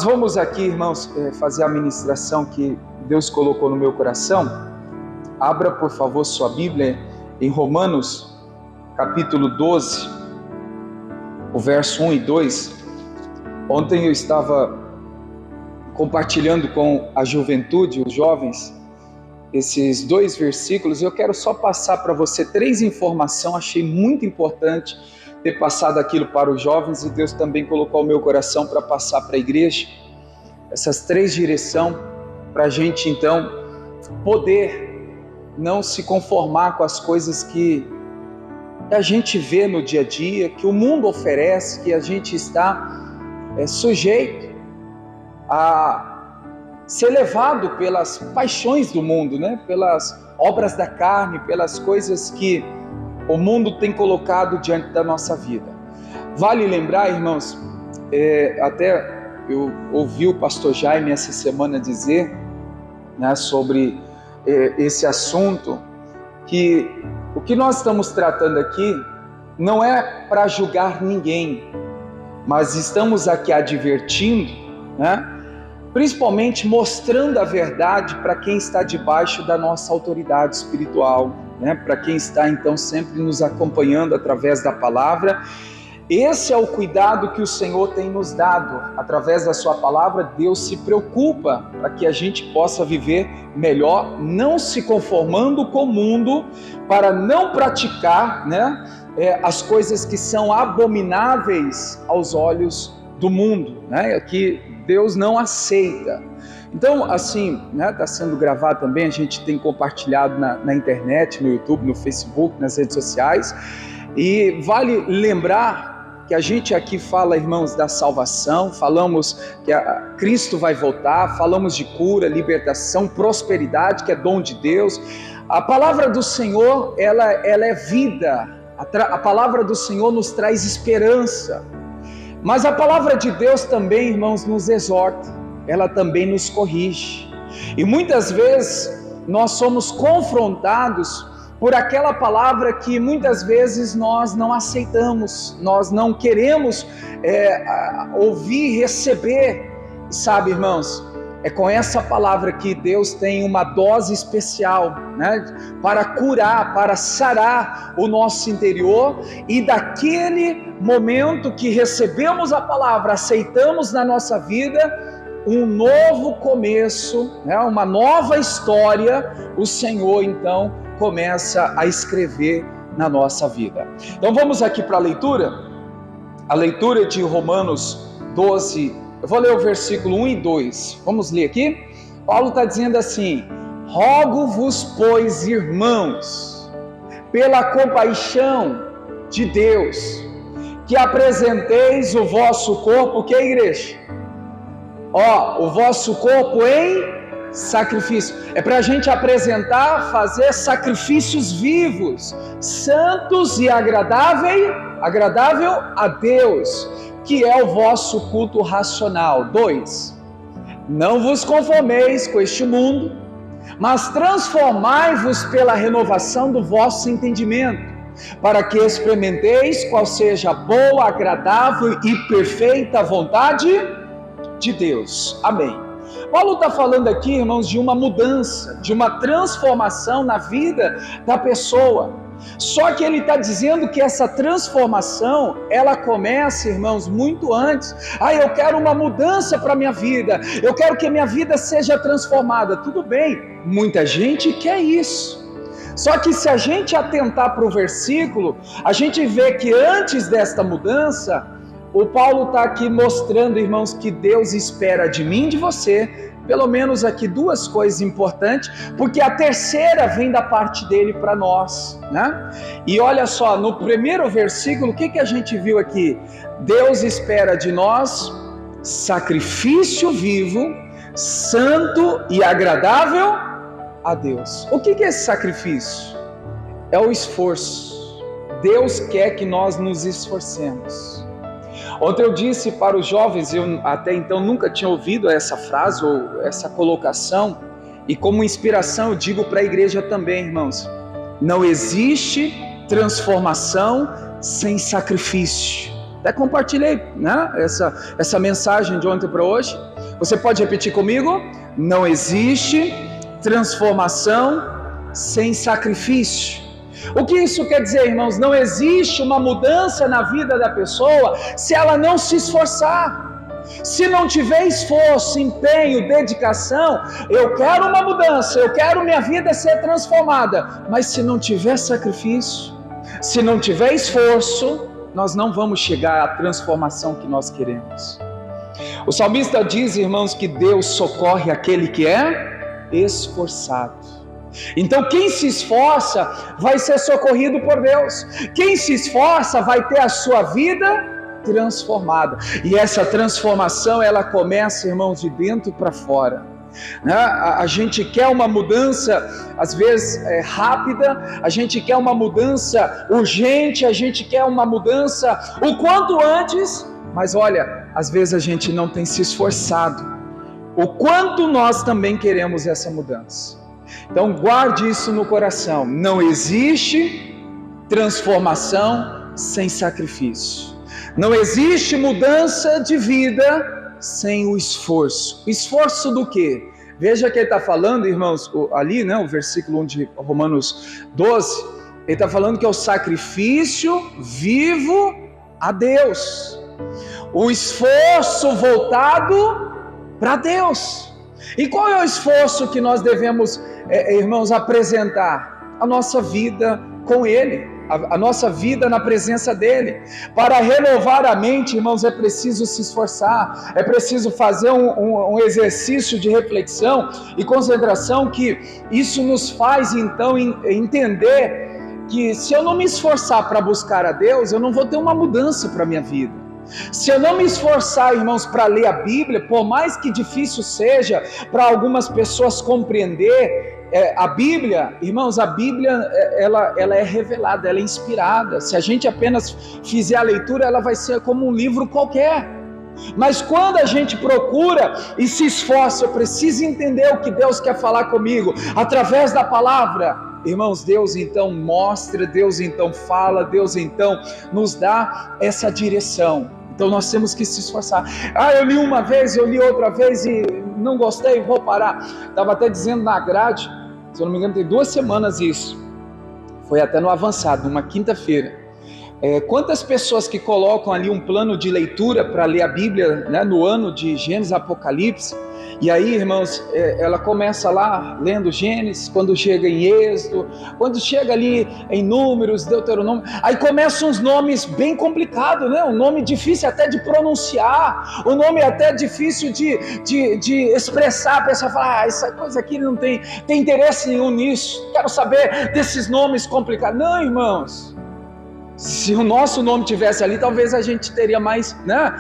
Vamos aqui, irmãos, fazer a ministração que Deus colocou no meu coração. Abra, por favor, sua Bíblia em Romanos, capítulo 12, o verso 1 e 2. Ontem eu estava compartilhando com a juventude, os jovens, esses dois versículos. Eu quero só passar para você 3 informações. Achei muito importante ter passado aquilo para os jovens, e Deus também colocou o meu coração para passar para a igreja. Essas 3 direções para a gente então poder não se conformar com as coisas que a gente vê no dia a dia, que o mundo oferece, que a gente está sujeito a ser levado pelas paixões do mundo, né? Pelas obras da carne, pelas coisas que o mundo tem colocado diante da nossa vida. Vale lembrar, irmãos, até eu ouvi o pastor Jaime essa semana dizer, né, sobre esse assunto, que o que nós estamos tratando aqui não é para julgar ninguém, mas estamos aqui advertindo, né, principalmente mostrando a verdade para quem está debaixo da nossa autoridade espiritual, né? Para quem está então sempre nos acompanhando através da palavra. Esse é o cuidado que o Senhor tem nos dado. Através da sua palavra, Deus se preocupa para que a gente possa viver melhor, não se conformando com o mundo, para não praticar, né, as coisas que são abomináveis aos olhos do mundo, né, que Deus não aceita. Então, assim, né, está sendo gravado também, a gente tem compartilhado na internet, no YouTube, no Facebook, nas redes sociais, e vale lembrar que a gente aqui fala, irmãos, da salvação, falamos que Cristo vai voltar, falamos de cura, libertação, prosperidade, que é dom de Deus. A palavra do Senhor, ela é vida, a palavra do Senhor nos traz esperança. Mas a palavra de Deus também, irmãos, nos exorta, ela também nos corrige. E muitas vezes nós somos confrontados por aquela palavra que muitas vezes nós não aceitamos, nós não queremos ouvir, receber. Sabe, irmãos, é com essa palavra que Deus tem uma dose especial, né, para curar, para sarar o nosso interior, e daquele momento que recebemos a palavra, aceitamos na nossa vida, um novo começo, né, uma nova história, o Senhor então começa a escrever na nossa vida. Então vamos aqui para a leitura de Romanos 12. Eu vou ler o versículo 1 e 2. Vamos ler aqui? Paulo está dizendo assim: rogo-vos, pois, irmãos, pela compaixão de Deus, que apresenteis o vosso corpo, que é a igreja? O vosso corpo em sacrifício. É para a gente apresentar, fazer sacrifícios vivos, santos e agradável a Deus, que é o vosso culto racional. 2. Não vos conformeis com este mundo, mas transformai-vos pela renovação do vosso entendimento, para que experimenteis qual seja a boa, agradável e perfeita vontade de Deus. Amém. Paulo está falando aqui, irmãos, de uma mudança, de uma transformação na vida da pessoa. Só que ele está dizendo que essa transformação, ela começa, irmãos, muito antes. Eu quero uma mudança para a minha vida, eu quero que a minha vida seja transformada. Tudo bem, muita gente quer isso. Só que se a gente atentar para o versículo, a gente vê que antes desta mudança, o Paulo está aqui mostrando, irmãos, que Deus espera de mim e de você, pelo menos aqui 2 coisas importantes, porque a terceira vem da parte dele para nós, né? E olha só, no primeiro versículo, o que a gente viu aqui? Deus espera de nós sacrifício vivo, santo e agradável a Deus. O que é esse sacrifício? É o esforço. Deus quer que nós nos esforcemos. Ontem eu disse para os jovens, eu até então nunca tinha ouvido essa frase ou essa colocação, e como inspiração eu digo para a igreja também, irmãos: não existe transformação sem sacrifício. Até compartilhei, né, essa mensagem de ontem para hoje. Você pode repetir comigo? Não existe transformação sem sacrifício. O que isso quer dizer, irmãos? Não existe uma mudança na vida da pessoa se ela não se esforçar. Se não tiver esforço, empenho, dedicação, eu quero uma mudança, eu quero minha vida ser transformada, mas se não tiver sacrifício, se não tiver esforço, nós não vamos chegar à transformação que nós queremos. O salmista diz, irmãos, que Deus socorre aquele que é esforçado. Então quem se esforça vai ser socorrido por Deus. Quem se esforça vai ter a sua vida transformada. E essa transformação, ela começa, irmãos, de dentro para fora. A gente quer uma mudança, às vezes rápida, a gente quer uma mudança urgente, a gente quer uma mudança o quanto antes, mas olha, às vezes a gente não tem se esforçado o quanto nós também queremos essa mudança. Então guarde isso no coração, não existe transformação sem sacrifício, não existe mudança de vida sem o esforço. Esforço do quê? Veja que ele está falando, irmãos, ali, né, o versículo 1 de Romanos 12, ele está falando que é o sacrifício vivo a Deus, o esforço voltado para Deus. E qual é o esforço que nós devemos, irmãos, apresentar? A nossa vida com Ele, a nossa vida na presença dEle. Para renovar a mente, irmãos, é preciso se esforçar, é preciso fazer um exercício de reflexão e concentração, que isso nos faz então entender que se eu não me esforçar para buscar a Deus, eu não vou ter uma mudança para a minha vida. Se eu não me esforçar, irmãos, para ler a Bíblia, por mais que difícil seja para algumas pessoas compreender a Bíblia, irmãos, a Bíblia ela é revelada, ela é inspirada. Se a gente apenas fizer a leitura, ela vai ser como um livro qualquer. Mas quando a gente procura e se esforça, eu preciso entender o que Deus quer falar comigo através da palavra. Irmãos, Deus então mostra, Deus então fala, Deus então nos dá essa direção. Então nós temos que se esforçar. Eu li uma vez, eu li outra vez e não gostei, vou parar. Estava até dizendo na grade, se eu não me engano tem 2 semanas isso. Foi até no avançado, numa quinta-feira. Quantas pessoas que colocam ali um plano de leitura para ler a Bíblia, né, no ano de Gênesis, Apocalipse, e aí, irmãos, ela começa lá lendo Gênesis, quando chega em Êxodo, quando chega ali em Números, Deuteronômio, aí começam uns nomes bem complicados, né? Um nome difícil até de pronunciar, um nome até difícil de expressar. A pessoa fala, essa coisa aqui não tem interesse nenhum nisso, quero saber desses nomes complicados. Não, irmãos, se o nosso nome tivesse ali, talvez a gente teria mais, né,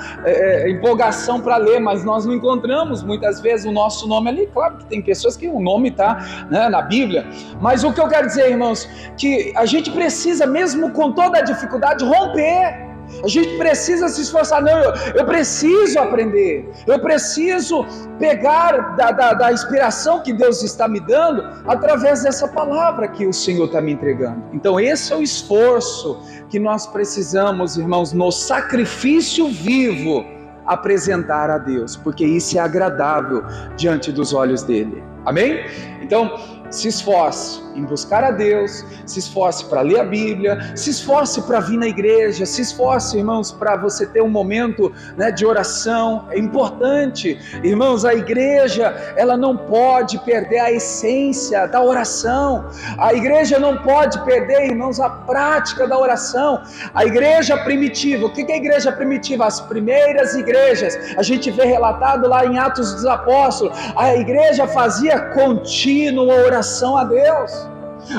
empolgação para ler, mas nós não encontramos muitas vezes o nosso nome ali. Claro que tem pessoas que o nome está, né, na Bíblia, mas o que eu quero dizer, irmãos, que a gente precisa, mesmo com toda a dificuldade, romper. A gente precisa se esforçar. Não, eu preciso aprender, eu preciso pegar da inspiração que Deus está me dando através dessa palavra que o Senhor está me entregando. Então esse é o esforço que nós precisamos, irmãos, no sacrifício vivo, apresentar a Deus, porque isso é agradável diante dos olhos dele. Amém? Então se esforce em buscar a Deus, se esforce para ler a Bíblia, se esforce para vir na igreja, se esforce, irmãos, para você ter um momento, né, de oração. É importante, irmãos, a igreja, ela não pode perder a essência da oração, a igreja não pode perder, irmãos, a prática da oração. A igreja primitiva, o que é a igreja primitiva? As primeiras igrejas, a gente vê relatado lá em Atos dos Apóstolos, a igreja fazia contínua oração a Deus.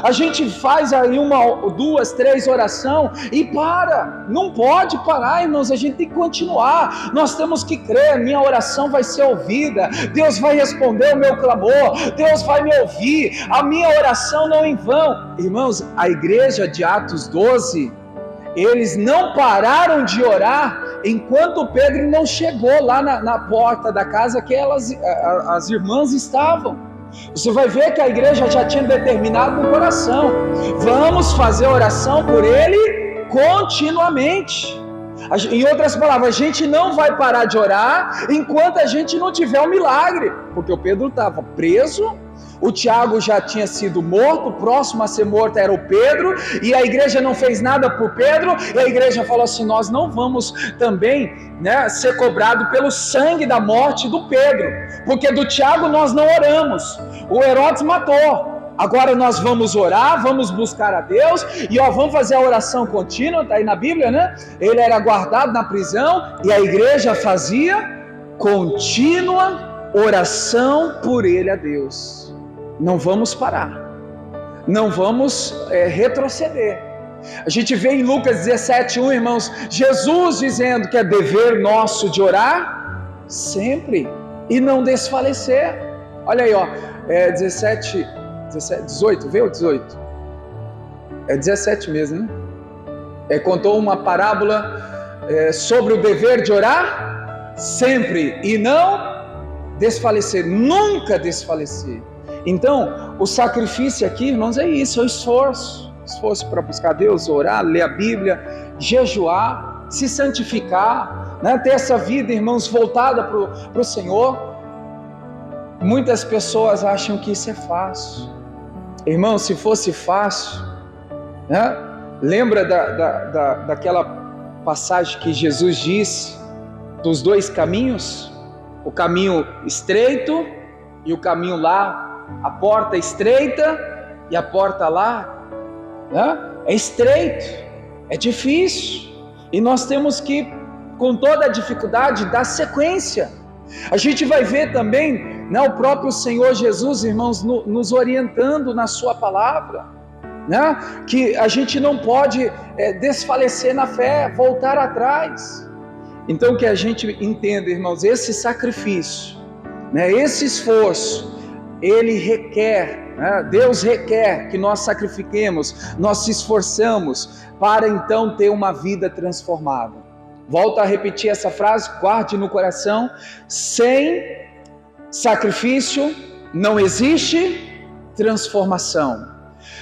A gente faz aí 1, 2, 3 orações e não pode parar, irmãos, a gente tem que continuar. Nós temos que crer, minha oração vai ser ouvida, Deus vai responder o meu clamor, Deus vai me ouvir, a minha oração não é em vão. Irmãos, a igreja de Atos 12, eles não pararam de orar enquanto Pedro não chegou lá na porta da casa que as irmãs estavam. Você vai ver que a igreja já tinha determinado no coração: vamos fazer oração por ele continuamente. Em outras palavras, a gente não vai parar de orar enquanto a gente não tiver um milagre, porque o Pedro estava preso, o Tiago já tinha sido morto, o próximo a ser morto era o Pedro, e a igreja não fez nada por Pedro, e a igreja falou assim: nós não vamos também, ser cobrado pelo sangue da morte do Pedro, porque do Tiago nós não oramos, o Herodes matou. Agora nós vamos orar, vamos buscar a Deus, e vamos fazer a oração contínua, está aí na Bíblia, Ele era guardado na prisão, e a igreja fazia contínua oração por ele a Deus. Não vamos parar, não vamos retroceder. A gente vê em Lucas 17:1, irmãos, Jesus dizendo que é dever nosso de orar sempre e não desfalecer. Olha aí, 18, vê o 18? É 17 mesmo, contou uma parábola sobre o dever de orar sempre e não desfalecer, nunca desfalecer. Então, o sacrifício aqui, irmãos, é isso, é o esforço para buscar Deus, orar, ler a Bíblia, jejuar, se santificar, ter essa vida, irmãos, voltada para o Senhor. Muitas pessoas acham que isso é fácil. Irmão, se fosse fácil, lembra daquela passagem que Jesus disse dos dois caminhos? O caminho estreito e o caminho lá, a porta estreita e a porta lá, é estreito, é difícil, e nós temos que, com toda a dificuldade, dar sequência. A gente vai ver também, o próprio Senhor Jesus, irmãos, nos orientando na sua palavra, que a gente não pode desfalecer na fé, voltar atrás. Então que a gente entenda, irmãos, esse sacrifício, esse esforço, ele requer, Deus requer que nós sacrifiquemos, nós se esforçamos para então ter uma vida transformada. Volto a repetir essa frase, guarde no coração: sem sacrifício não existe transformação,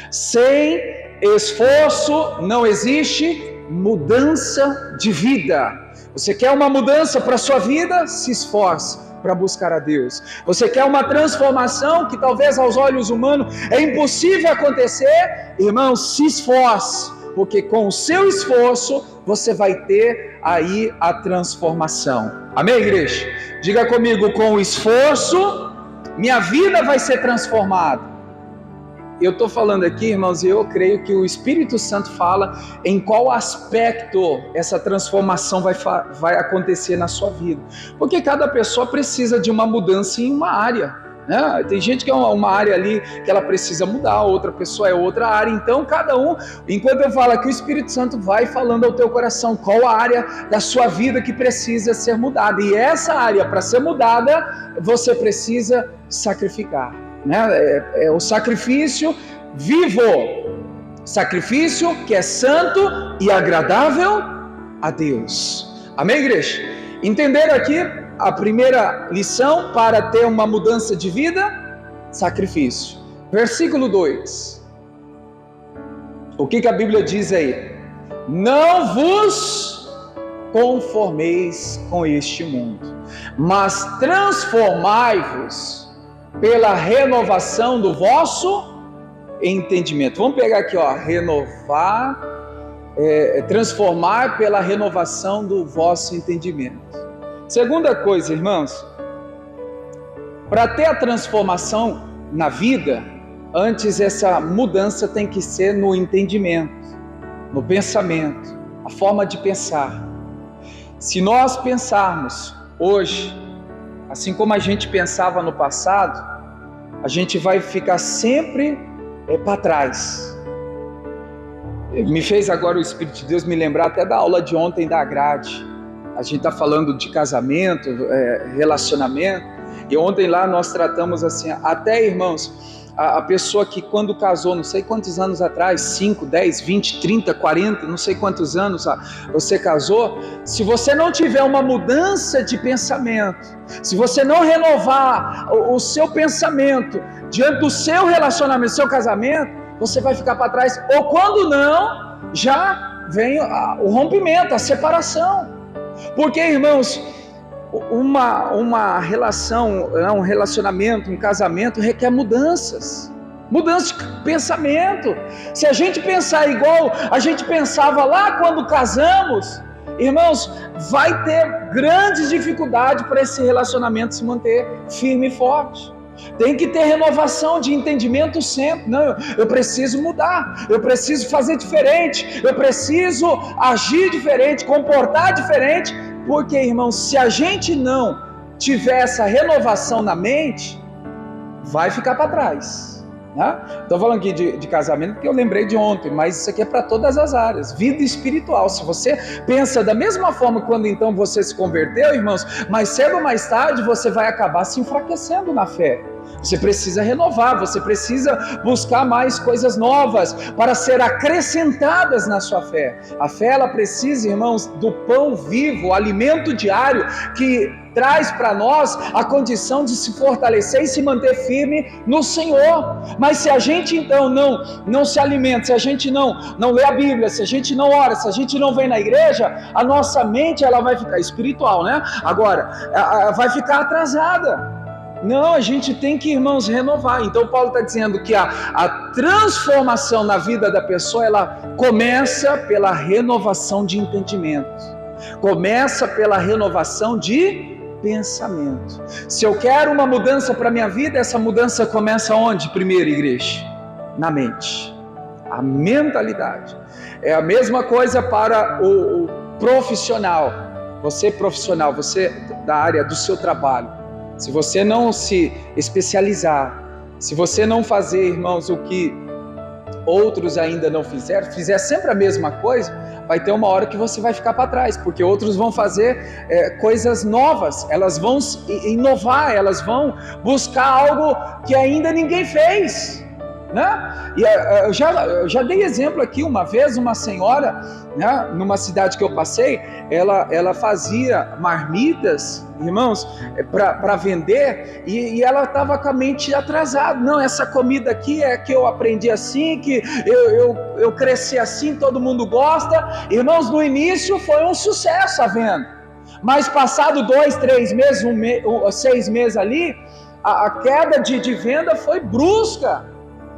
sem esforço não existe mudança de vida. Você quer uma mudança para a sua vida? Se esforce para buscar a Deus. Você quer uma transformação que talvez aos olhos humanos é impossível acontecer? Irmão, se esforce, porque com o seu esforço você vai ter aí a transformação. Amém, igreja? Diga comigo: com o esforço minha vida vai ser transformada. Eu estou falando aqui, irmãos, e eu creio que o Espírito Santo fala em qual aspecto essa transformação vai acontecer na sua vida. Porque cada pessoa precisa de uma mudança em uma área, Tem gente que é uma área ali que ela precisa mudar, outra pessoa é outra área. Então cada um, enquanto eu falo aqui, o Espírito Santo vai falando ao teu coração qual a área da sua vida que precisa ser mudada. E essa área, para ser mudada, você precisa sacrificar. É o sacrifício vivo, sacrifício que é santo e agradável a Deus. Amém, igreja? Entenderam aqui a primeira lição para ter uma mudança de vida? Sacrifício. Versículo 2. O que a Bíblia diz aí? Não vos conformeis com este mundo, mas transformai-vos pela renovação do vosso entendimento. Vamos pegar aqui, renovar, transformar pela renovação do vosso entendimento. Segunda coisa, irmãos, para ter a transformação na vida, antes essa mudança tem que ser no entendimento, no pensamento, a forma de pensar. Se nós pensarmos hoje assim como a gente pensava no passado, a gente vai ficar sempre para trás. Me fez agora o Espírito de Deus me lembrar até da aula de ontem da grade. A gente está falando de casamento, relacionamento, e ontem lá nós tratamos assim, até, irmãos, a pessoa que quando casou, não sei quantos anos atrás, 5, 10, 20, 30, 40, não sei quantos anos você casou, se você não tiver uma mudança de pensamento, se você não renovar o seu pensamento diante do seu relacionamento, do seu casamento, você vai ficar para trás, ou quando não, já vem o rompimento, a separação. Porque, irmãos, uma relação, um relacionamento, um casamento requer mudanças. Mudança de pensamento. Se a gente pensar igual a gente pensava lá quando casamos, irmãos, vai ter grandes dificuldades para esse relacionamento se manter firme e forte. Tem que ter renovação de entendimento sempre. Não, eu preciso mudar, eu preciso fazer diferente, eu preciso agir diferente, comportar diferente, porque, irmãos, se a gente não tiver essa renovação na mente, vai ficar para trás. Estou falando aqui de casamento porque eu lembrei de ontem, mas isso aqui é para todas as áreas, vida espiritual. Se você pensa da mesma forma quando então você se converteu, irmãos, mais cedo ou mais tarde você vai acabar se enfraquecendo na fé. Você precisa renovar, você precisa buscar mais coisas novas para ser acrescentadas na sua fé. A fé, ela precisa, irmãos, do pão vivo, o alimento diário que traz para nós a condição de se fortalecer e se manter firme no Senhor. Mas se a gente então não se alimenta, se a gente não lê a Bíblia, se a gente não ora, se a gente não vem na igreja, a nossa mente, ela vai ficar espiritual, né? Agora, vai ficar atrasada. Não, a gente tem que, irmãos, renovar. Então Paulo está dizendo que a transformação na vida da pessoa, ela começa pela renovação de entendimento, começa pela renovação de pensamento. Se eu quero uma mudança para a minha vida, essa mudança começa onde? Primeiro, igreja? Na mente, a mentalidade. É a mesma coisa para o profissional. Você profissional, você da área do seu trabalho. Se você não se especializar, se você não fazer, irmãos, o que outros ainda não fizeram, fizer sempre a mesma coisa, vai ter uma hora que você vai ficar para trás, porque outros vão fazer coisas novas, elas vão inovar, elas vão buscar algo que ainda ninguém fez, né? E eu já dei exemplo aqui uma vez, uma senhora, né, numa cidade que eu passei, ela fazia marmitas, irmãos, para vender, e ela estava com a mente atrasada. Não, essa comida aqui é que eu aprendi assim, que eu cresci assim, todo mundo gosta. Irmãos, no início foi um sucesso a venda, mas passado 2, 3 meses, 6 meses ali, a queda de venda foi brusca.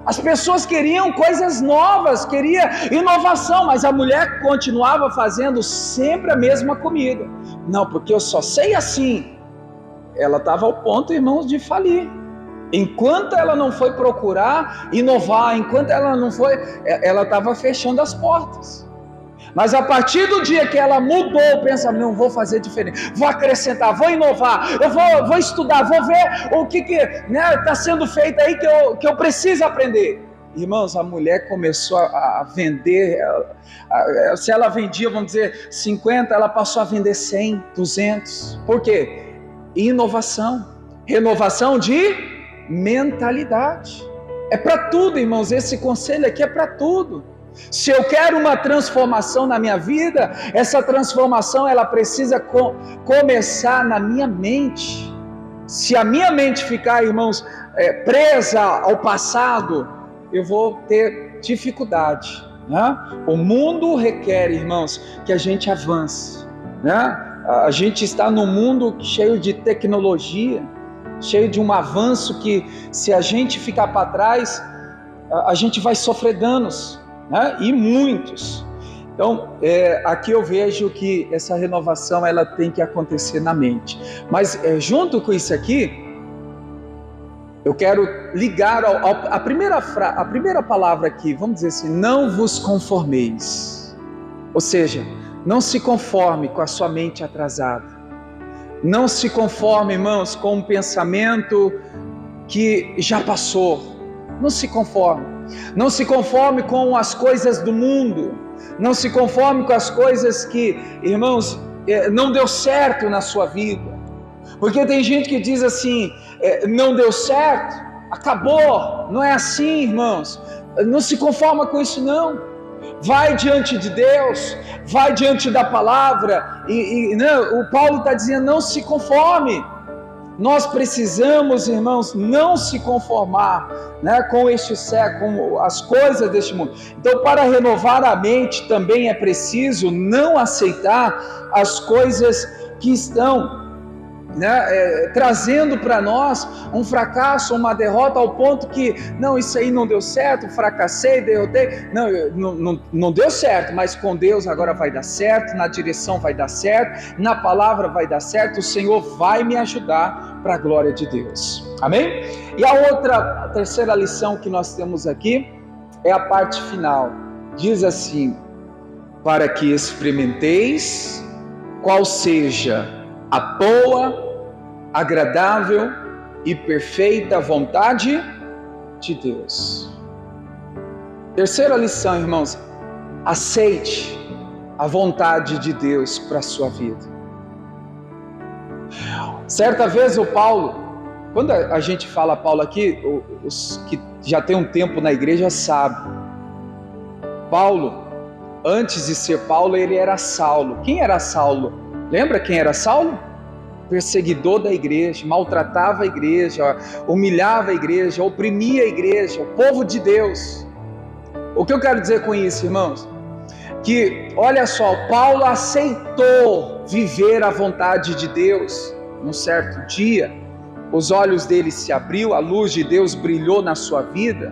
As pessoas queriam coisas novas, queriam inovação, mas a mulher continuava fazendo sempre a mesma comida. Não, porque eu só sei assim. Ela estava ao ponto, irmãos, de falir. Enquanto ela não foi procurar inovar, enquanto ela não foi, ela estava fechando as portas. Mas a partir do dia que ela mudou o pensamento, não, vou fazer diferente, vou acrescentar, vou inovar, eu vou estudar, vou ver o que está sendo feito aí que eu preciso aprender. Irmãos, a mulher começou a vender, se ela vendia, vamos dizer, 50, ela passou a vender 100, 200. Por quê? Inovação, renovação de mentalidade. É para tudo, irmãos, esse conselho aqui é para tudo. Se eu quero uma transformação na minha vida, essa transformação ela precisa começar na minha mente. Se a minha mente ficar, irmãos, presa ao passado, eu vou ter dificuldade, né? O mundo requer, irmãos, que a gente avance, né? A gente está num mundo cheio de tecnologia, cheio de um avanço que, se a gente ficar para trás, a gente vai sofrer danos, né? E muitos. Então, aqui eu vejo que essa renovação ela tem que acontecer na mente. Mas junto com isso aqui, eu quero ligar a primeira palavra aqui, vamos dizer assim, não vos conformeis. Ou seja, não se conforme com a sua mente atrasada. Não se conforme, irmãos, com um pensamento que já passou. Não se conforme. Não se conforme com as coisas do mundo. Não se conforme com as coisas que, irmãos, não deu certo na sua vida. Porque tem gente que diz assim, não deu certo, acabou. Não é assim, irmãos. Não se conforma com isso, não. Vai diante de Deus, vai diante da palavra. Não, o Paulo está dizendo, não se conforme. Nós precisamos, irmãos, não se conformar, né, com este século, com as coisas deste mundo. Então, para renovar a mente, também é preciso não aceitar as coisas que estão, né, trazendo para nós um fracasso, uma derrota, ao ponto que, não, isso aí não deu certo, fracassei, derrotei, não deu certo, mas com Deus agora vai dar certo, na direção vai dar certo, na palavra vai dar certo, o Senhor vai me ajudar para a glória de Deus, amém? E a terceira lição que nós temos aqui, é a parte final, diz assim: para que experimenteis qual seja a boa, agradável e perfeita vontade de Deus. Terceira lição, irmãos: aceite a vontade de Deus para a sua vida. Certa vez o Paulo, quando a gente fala Paulo aqui, os que já tem um tempo na igreja sabem, Paulo, antes de ser Paulo, ele era Saulo. Quem era Saulo? Lembra quem era Saulo? Perseguidor da igreja, maltratava a igreja, humilhava a igreja, oprimia a igreja, o povo de Deus. O que eu quero dizer com isso, irmãos? Que, olha só, Paulo aceitou viver a vontade de Deus. Num certo dia, os olhos dele se abriu, a luz de Deus brilhou na sua vida.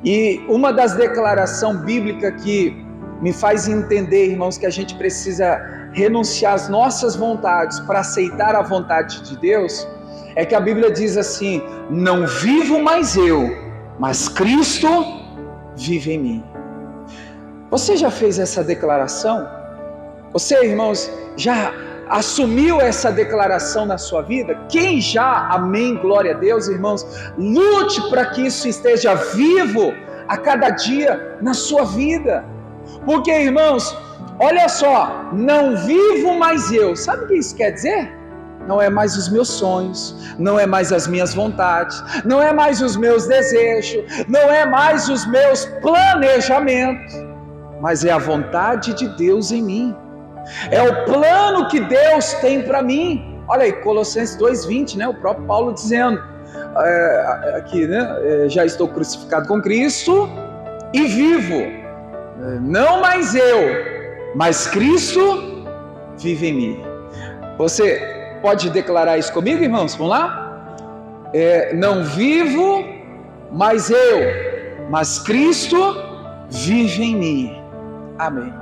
E uma das declarações bíblicas que me faz entender, irmãos, que a gente precisa renunciar às nossas vontades para aceitar a vontade de Deus, é que a Bíblia diz assim: não vivo mais eu, mas Cristo vive em mim. Você já fez essa declaração? Você, irmãos, já assumiu essa declaração na sua vida? Quem já, amém, glória a Deus, irmãos, lute para que isso esteja vivo a cada dia na sua vida. Porque, irmãos, olha só, não vivo mais eu. Sabe o que isso quer dizer? Não é mais os meus sonhos, não é mais as minhas vontades, não é mais os meus desejos, não é mais os meus planejamentos, mas é a vontade de Deus em mim. É o plano que Deus tem para mim. Olha aí, Colossenses 2:20, né? O próprio Paulo dizendo, aqui, né? Já estou crucificado com Cristo e vivo. Não mais eu, mas Cristo vive em mim. Você pode declarar isso comigo, irmãos? Vamos lá? Não vivo mais eu, mas Cristo vive em mim. Amém.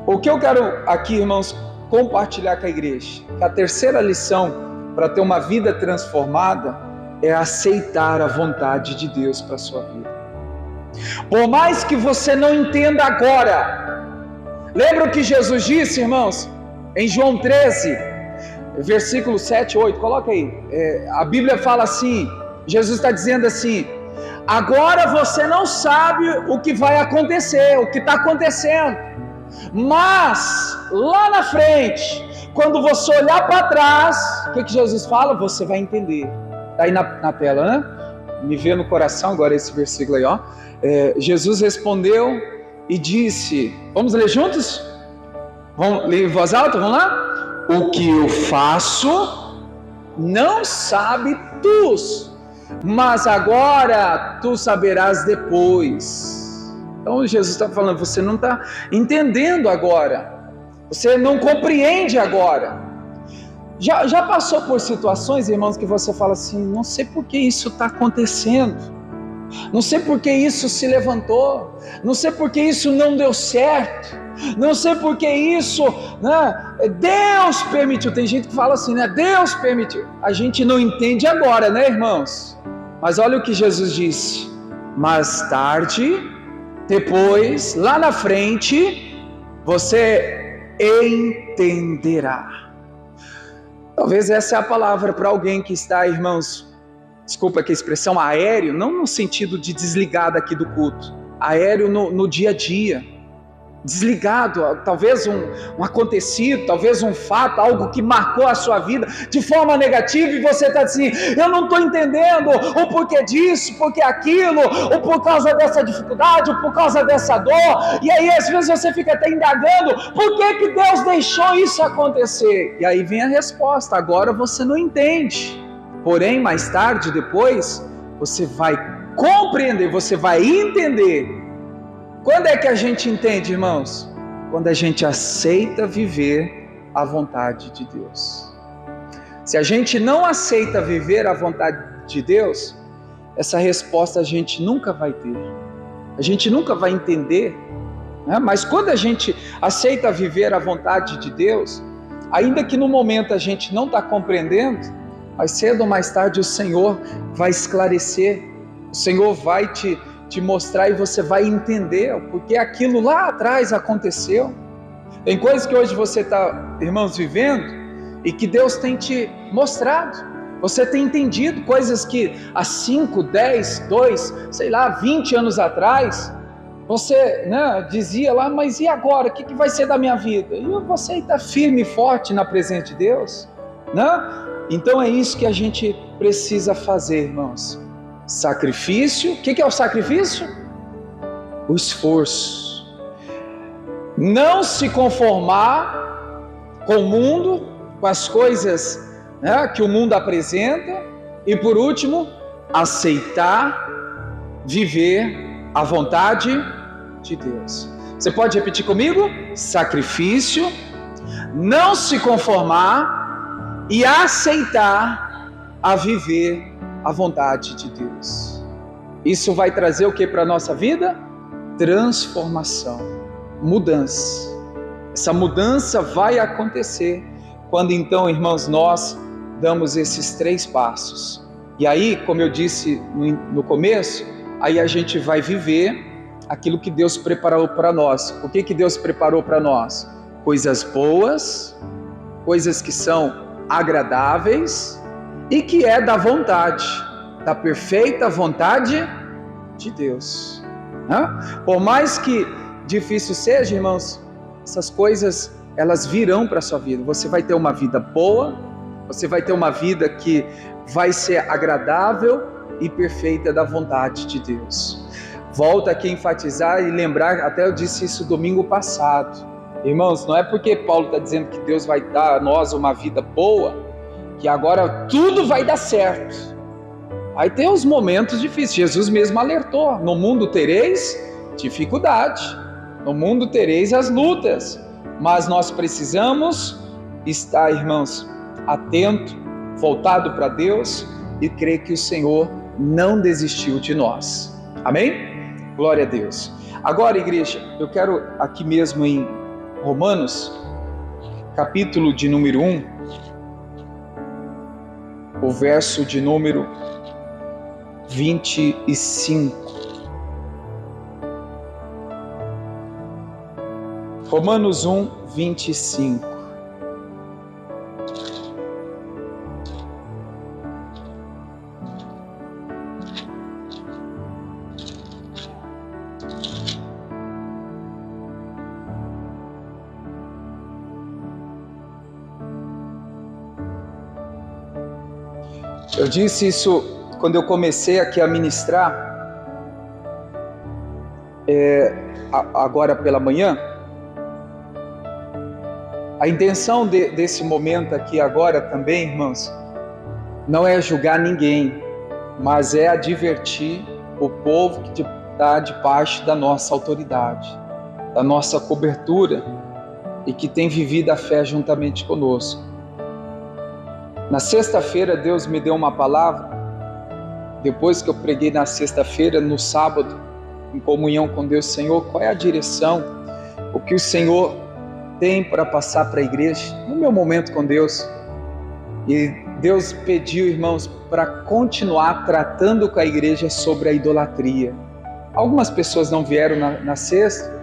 O que eu quero aqui, irmãos, compartilhar com a igreja, que a terceira lição para ter uma vida transformada é aceitar a vontade de Deus para a sua vida. Por mais que você não entenda agora, lembra o que Jesus disse, irmãos, em João 13, versículo 7, 8, coloca aí, a Bíblia fala assim, Jesus está dizendo assim: agora você não sabe o que vai acontecer, o que está acontecendo, mas lá na frente, quando você olhar para trás, o que Jesus fala? Você vai entender. Está aí na tela, né? Me vê no coração agora esse versículo aí, ó. Jesus respondeu e disse, vamos ler juntos? Vamos ler em voz alta, vamos lá? O que eu faço, não sabe tu, mas agora tu saberás depois. Então Jesus está falando, você não está entendendo agora, você não compreende agora. Já passou por situações, irmãos, que você fala assim, não sei por que isso está acontecendo, não sei por que isso se levantou, não sei por que isso não deu certo, não sei por que isso, né? Deus permitiu. Tem gente que fala assim, né? Deus permitiu. A gente não entende agora, né, irmãos? Mas olha o que Jesus disse: mais tarde, depois, lá na frente, você entenderá. Talvez essa é a palavra para alguém que está, irmãos, desculpa aqui a expressão, aéreo, não no sentido de desligar daqui do culto, aéreo no dia a dia, desligado, talvez um acontecido, talvez um fato, algo que marcou a sua vida de forma negativa, e você está assim: eu não estou entendendo o porquê disso, porquê aquilo, ou por causa dessa dificuldade, ou por causa dessa dor, e aí às vezes você fica até indagando, por que Deus deixou isso acontecer? E aí vem a resposta: agora você não entende, porém mais tarde, depois, você vai compreender, você vai entender. Quando é que a gente entende, irmãos? Quando a gente aceita viver a vontade de Deus. Se a gente não aceita viver a vontade de Deus, essa resposta a gente nunca vai ter. A gente nunca vai entender, né? Mas quando a gente aceita viver a vontade de Deus, ainda que no momento a gente não está compreendendo, mas cedo ou mais tarde o Senhor vai esclarecer, o Senhor vai te mostrar, e você vai entender porque aquilo lá atrás aconteceu. Tem coisas que hoje você está, irmãos, vivendo, e que Deus tem te mostrado. Você tem entendido coisas que há 5, 10, 2, 20 anos atrás, você, né, dizia lá: mas e agora? O que vai ser da minha vida? E você está firme e forte na presença de Deus, né? Então é isso que a gente precisa fazer, irmãos. Sacrifício. O que é o sacrifício? O esforço. Não se conformar com o mundo, com as coisas, né, que o mundo apresenta. E por último, aceitar viver a vontade de Deus. Você pode repetir comigo? Sacrifício, não se conformar e aceitar a viver a vontade de Deus. Isso vai trazer o que para a nossa vida? Transformação, mudança. Essa mudança vai acontecer quando então, irmãos, nós damos esses 3 passos. E aí, como eu disse no começo, aí a gente vai viver aquilo que Deus preparou para nós. O que Deus preparou para nós? Coisas boas, coisas que são agradáveis, e que é da vontade, da perfeita vontade de Deus. Por mais que difícil seja, irmãos, essas coisas, elas virão para a sua vida. Você vai ter uma vida boa, você vai ter uma vida que vai ser agradável e perfeita da vontade de Deus. Volto aqui a enfatizar e lembrar, até eu disse isso domingo passado. Irmãos, não é porque Paulo está dizendo que Deus vai dar a nós uma vida boa, que agora tudo vai dar certo. Vai ter os momentos difíceis. Jesus mesmo alertou: no mundo tereis dificuldade, no mundo tereis as lutas, mas nós precisamos estar, irmãos, atento, voltado para Deus, e crer que o Senhor não desistiu de nós. Amém? Glória a Deus. Agora, igreja, eu quero aqui mesmo em Romanos, capítulo de número 1, o verso de número 25. Romanos 1, 25. Eu disse isso quando eu comecei aqui a ministrar, agora pela manhã. A intenção desse momento aqui agora também, irmãos, não é julgar ninguém, mas é advertir o povo que está debaixo da nossa autoridade, da nossa cobertura, e que tem vivido a fé juntamente conosco. Na sexta-feira Deus me deu uma palavra, depois que eu preguei na sexta-feira, no sábado, em comunhão com Deus. Senhor, qual é a direção, o que o Senhor tem para passar para a igreja, no meu momento com Deus? E Deus pediu, irmãos, para continuar tratando com a igreja sobre a idolatria. Algumas pessoas não vieram na sexta,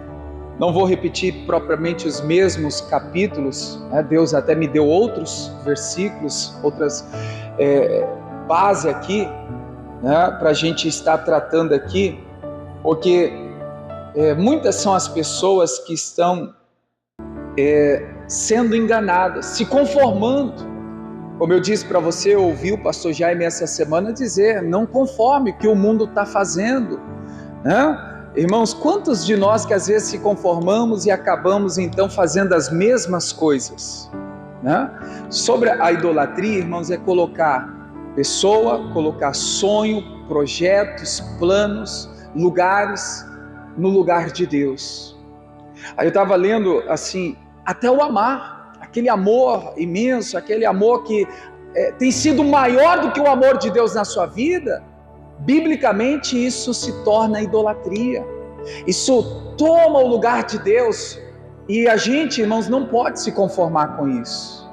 não vou repetir propriamente os mesmos capítulos, né? Deus até me deu outros versículos, outras bases aqui, né? Para a gente estar tratando aqui, porque muitas são as pessoas que estão sendo enganadas, se conformando. Como eu disse para você, eu ouvi o pastor Jaime essa semana dizer, não conforme o que o mundo está fazendo, né? Irmãos, quantos de nós que às vezes se conformamos e acabamos então fazendo as mesmas coisas, né? Sobre a idolatria, irmãos, é colocar pessoa, colocar sonho, projetos, planos, lugares no lugar de Deus. Aí eu estava lendo assim, até o amar, aquele amor imenso, aquele amor que tem sido maior do que o amor de Deus na sua vida, biblicamente isso se torna idolatria, isso toma o lugar de Deus, e a gente, irmãos, não pode se conformar com isso,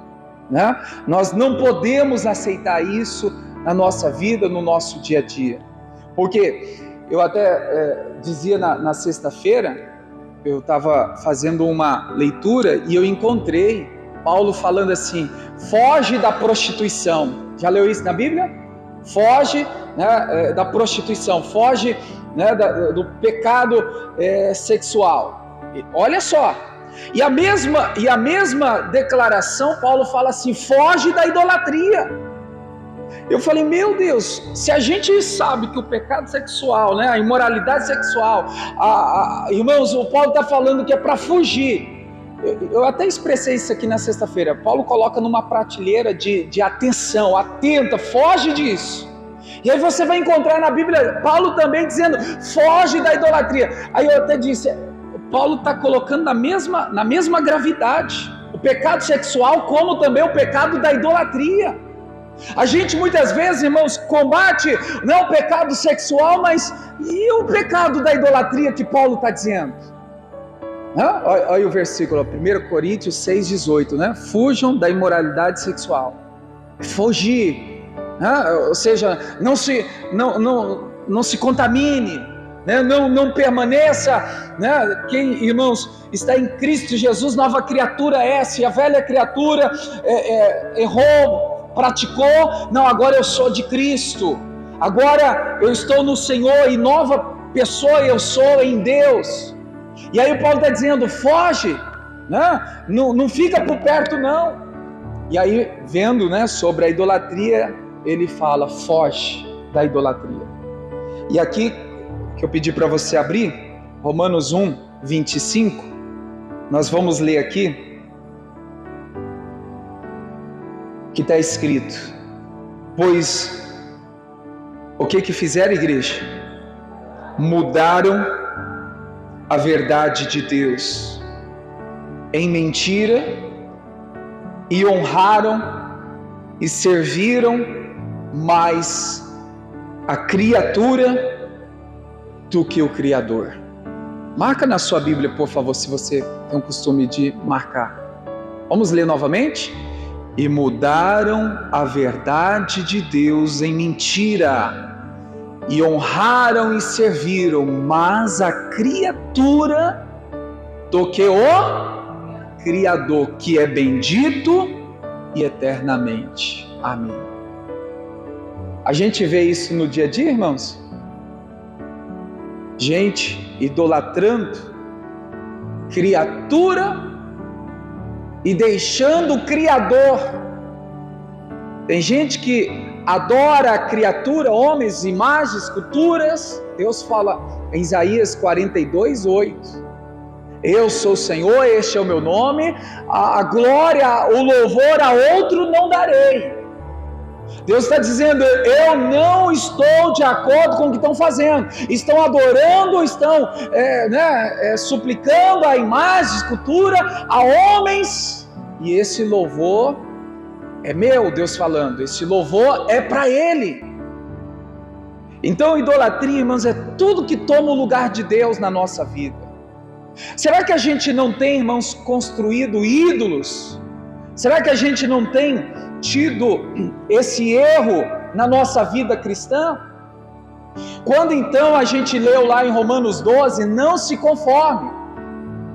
né? Nós não podemos aceitar isso na nossa vida, no nosso dia a dia, porque eu até dizia na sexta-feira, eu estava fazendo uma leitura e eu encontrei Paulo falando assim, foge da prostituição. Já leu isso na Bíblia? Foge, né, da prostituição, foge, né, do pecado sexual. Olha só, e a mesma declaração, Paulo fala assim, foge da idolatria. Eu falei, meu Deus, se a gente sabe que o pecado sexual, né, a imoralidade sexual, irmãos, o Paulo está falando que é para fugir. Eu até expressei isso aqui na sexta-feira. Paulo coloca numa prateleira de atenção, atenta, foge disso. E aí você vai encontrar na Bíblia Paulo também dizendo, foge da idolatria. Aí eu até disse, Paulo está colocando na mesma gravidade o pecado sexual como também o pecado da idolatria. A gente muitas vezes, irmãos, combate não o pecado sexual, mas e o pecado da idolatria que Paulo está dizendo? Olha aí o versículo, 1 Coríntios 6,18, né? Fujam da imoralidade sexual. Fugir, né? Ou seja, não se contamine, né? Não permaneça, né? Quem, irmãos, está em Cristo Jesus, nova criatura é. Se a velha criatura errou, praticou, não, agora eu sou de Cristo, agora eu estou no Senhor e nova pessoa eu sou em Deus. E aí o Paulo está dizendo, foge, né? Não fica por perto não. E aí vendo, né, sobre a idolatria, ele fala, foge da idolatria. E aqui que eu pedi para você abrir, Romanos 1, 25, nós vamos ler aqui, que está escrito, pois o que fizeram, igreja? Mudaram a verdade de Deus em mentira e honraram e serviram mais a criatura do que o Criador. Marca na sua Bíblia, por favor, se você tem o costume de marcar. Vamos ler novamente? E mudaram a verdade de Deus em mentira e honraram e serviram mais a criatura do que o Criador, que é bendito e eternamente. Amém. A gente vê isso no dia a dia, irmãos? Gente idolatrando criatura e deixando o Criador. Tem gente que adora a criatura, homens, imagens, esculturas. Deus fala em Isaías 42:8, eu sou o Senhor, este é o meu nome, a glória, o louvor a outro não darei. Deus está dizendo, eu não estou de acordo com o que estão fazendo, estão adorando, estão suplicando a imagem, escultura, a homens, e esse louvor é meu, Deus falando, esse louvor é para Ele. Então idolatria, irmãos, é tudo que toma o lugar de Deus na nossa vida. Será que a gente não tem, irmãos, construído ídolos? Será que a gente não tem tido esse erro na nossa vida cristã? Quando então a gente leu lá em Romanos 12, não se conforme,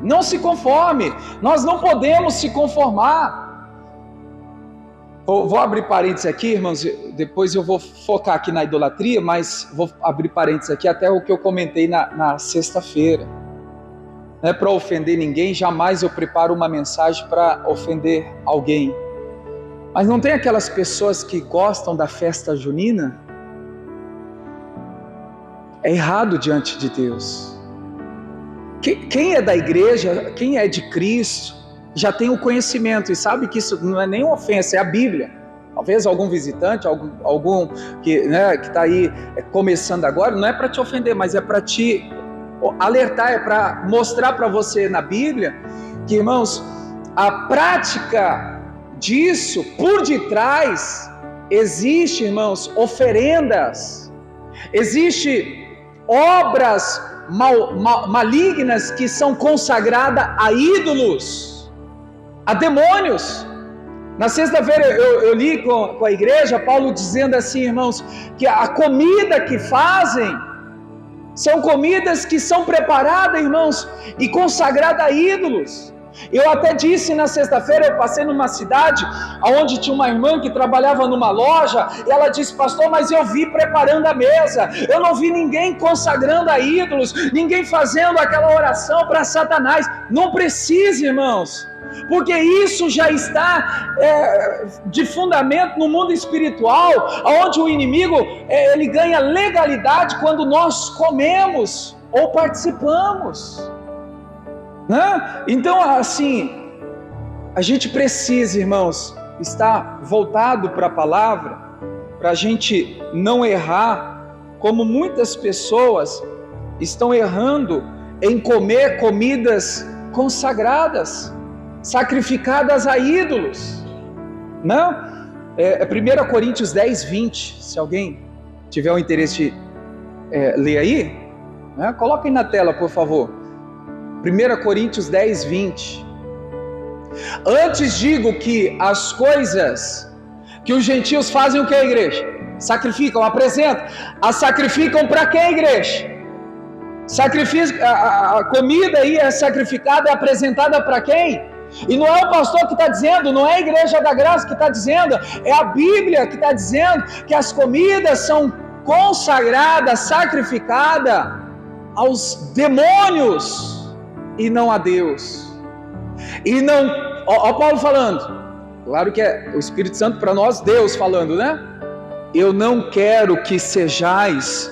nós não podemos se conformar. Vou abrir parênteses aqui, irmãos, depois eu vou focar aqui na idolatria, mas vou abrir parênteses aqui até o que eu comentei na sexta-feira. não é para ofender ninguém, jamais eu preparo uma mensagem para ofender alguém. Mas não tem aquelas pessoas que gostam da festa junina? É errado diante de Deus. Quem é da igreja, quem é de Cristo, já tem o conhecimento e sabe que isso não é nem uma ofensa, é a Bíblia. Talvez algum visitante, algum que está aí começando agora, não é para te ofender, mas é para te alertar, é para mostrar para você na Bíblia que, irmãos, a prática disso, por detrás, existe, irmãos, oferendas, existe obras malignas que são consagradas a ídolos, a demônios. Na sexta-feira eu li com a igreja, Paulo dizendo assim, irmãos, que a comida que fazem são comidas que são preparadas, irmãos, e consagradas a ídolos. Eu até disse na sexta-feira, eu passei numa cidade onde tinha uma irmã que trabalhava numa loja, e ela disse: pastor, mas eu vi preparando a mesa, eu não vi ninguém consagrando a ídolos, ninguém fazendo aquela oração para Satanás. Não precisa, irmãos, porque isso já está de fundamento no mundo espiritual, onde o inimigo ele ganha legalidade quando nós comemos ou participamos. Então, assim, a gente precisa, irmãos, estar voltado para a palavra, para a gente não errar, como muitas pessoas estão errando em comer comidas consagradas, sacrificadas a ídolos. Não? 1 Coríntios 10, 20, se alguém tiver o interesse de ler aí, coloca aí na tela, por favor. 1 Coríntios 10, 20. Antes digo que as coisas que os gentios fazem, o que, a igreja? Sacrificam, apresentam. As sacrificam para quem, igreja? A comida aí é sacrificada, é apresentada para quem? E não é o pastor que está dizendo, não é a igreja da graça que está dizendo, é a Bíblia que está dizendo que as comidas são consagradas, sacrificadas aos demônios e não a Deus. E não, ó Paulo falando, claro que é o Espírito Santo para nós, Deus falando, né? Eu não quero que sejais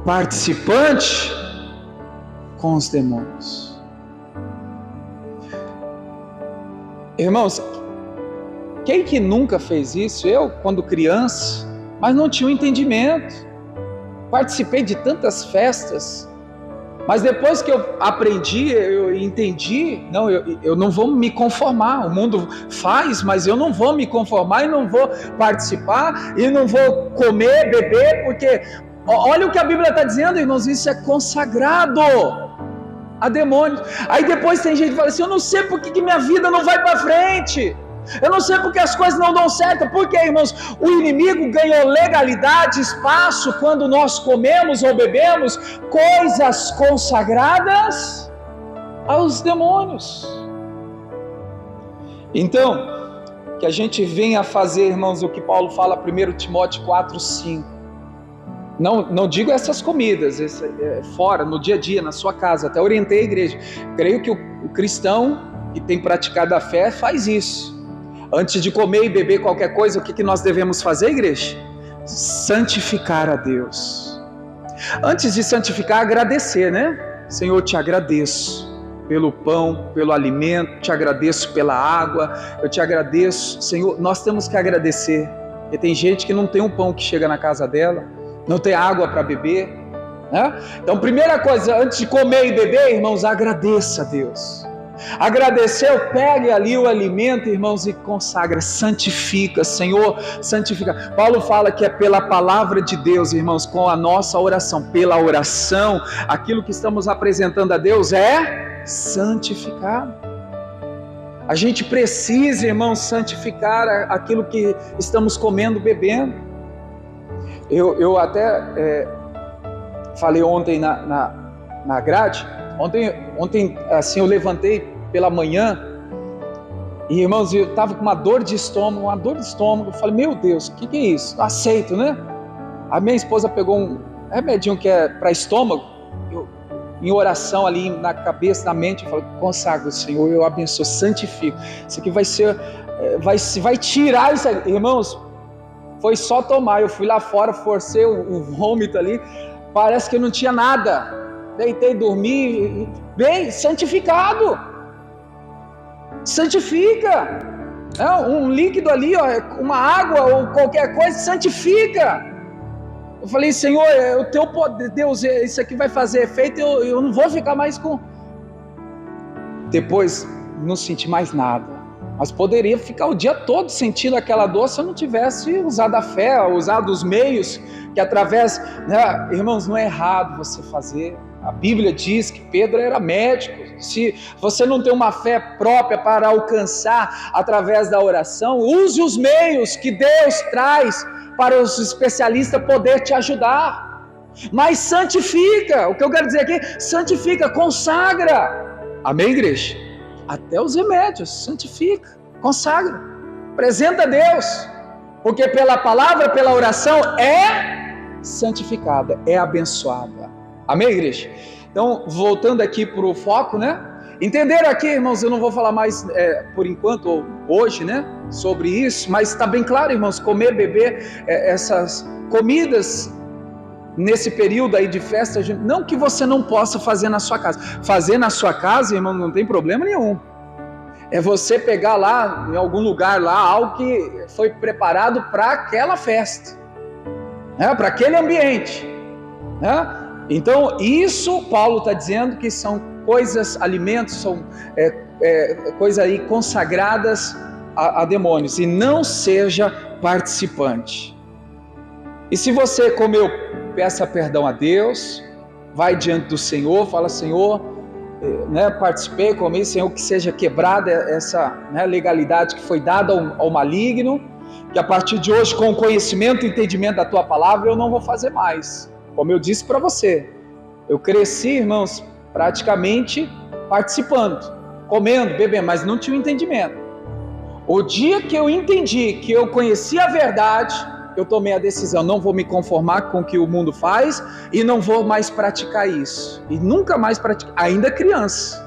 participante com os demônios. Irmãos, quem que nunca fez isso? Eu, quando criança, mas não tinha um entendimento. Participei de tantas festas, mas depois que eu aprendi, eu entendi, não, eu não vou me conformar. O mundo faz, mas eu não vou me conformar e não vou participar e não vou comer, beber, porque olha o que a Bíblia está dizendo, irmãos, isso é consagrado a demônios. Aí depois tem gente que fala assim: eu não sei por que minha vida não vai para frente, eu não sei porque as coisas não dão certo. Porque, irmãos, o inimigo ganhou legalidade, espaço, quando nós comemos ou bebemos coisas consagradas aos demônios. Então, que a gente venha fazer, irmãos, o que Paulo fala, 1 Timóteo 4, 5. Não digo essas comidas, fora, no dia a dia, na sua casa. Até orientei a igreja. Creio que o cristão que tem praticado a fé faz isso. Antes de comer e beber qualquer coisa, o que nós devemos fazer, igreja? Santificar a Deus. Antes de santificar, agradecer, né? Senhor, te agradeço pelo pão, pelo alimento, te agradeço pela água, eu te agradeço. Senhor, nós temos que agradecer, porque tem gente que não tem um pão que chega na casa dela, não tem água para beber, né? Então, primeira coisa, antes de comer e beber, irmãos, agradeça a Deus. Agradeceu, pegue ali o alimento, irmãos, e consagra, santifica, Senhor, santifica. Paulo fala que é pela palavra de Deus, irmãos, com a nossa oração, pela oração, aquilo que estamos apresentando a Deus é santificado. A gente precisa, irmãos, santificar aquilo que estamos comendo, bebendo. Eu até falei ontem na grade. Ontem, assim, eu levantei pela manhã e, irmãos, eu estava com uma dor de estômago. Eu falei: meu Deus, o que é isso? Aceito, né? A minha esposa pegou um remedinho que é para estômago. em oração ali na cabeça, na mente, eu falo, consagra o Senhor, eu abençoo, santifico. Isso aqui vai tirar isso aí. Irmãos, foi só tomar. Eu fui lá fora, forcei o vômito ali, parece que não tinha nada. Deitei, dormi, bem santificado. Santifica. Um líquido ali, ó, uma água ou qualquer coisa, santifica. Eu falei, Senhor, o teu poder, Deus, isso aqui vai fazer efeito, eu não vou ficar mais com... Depois, não senti mais nada. Mas poderia ficar o dia todo sentindo aquela dor se eu não tivesse usado a fé, usado os meios que através, né, irmãos, não é errado você fazer. A Bíblia diz que Pedro era médico. Se você não tem uma fé própria para alcançar através da oração, use os meios que Deus traz para os especialistas poder te ajudar. Mas santifica, o que eu quero dizer aqui, santifica, consagra. Amém, igreja? Até os remédios, santifica, consagra, apresenta a Deus, porque pela palavra, pela oração é santificada, é abençoada. Amém, igreja? Então, voltando aqui para o foco, né? Entenderam aqui, irmãos? Eu não vou falar mais por enquanto, ou hoje, né? Sobre isso, mas está bem claro, irmãos, comer, beber essas comidas nesse período aí de festa, não que você não possa fazer na sua casa. Fazer na sua casa, irmão, não tem problema nenhum. É você pegar lá, em algum lugar lá, algo que foi preparado para aquela festa, né? Para aquele ambiente, né? Então, isso Paulo está dizendo que são coisas, alimentos, são coisas aí consagradas a demônios, e não seja participante. E se você comeu, peça perdão a Deus, vai diante do Senhor, fala, Senhor, né, participei, comi, Senhor, que seja quebrada essa, né, legalidade que foi dada ao maligno, que a partir de hoje, com o conhecimento e entendimento da Tua Palavra, eu não vou fazer mais. Como eu disse para você, eu cresci, irmãos, praticamente participando, comendo, bebendo, mas não tinha entendimento. O dia que eu entendi, que eu conheci a verdade, eu tomei a decisão, não vou me conformar com o que o mundo faz e não vou mais praticar isso. E nunca mais praticar, ainda criança,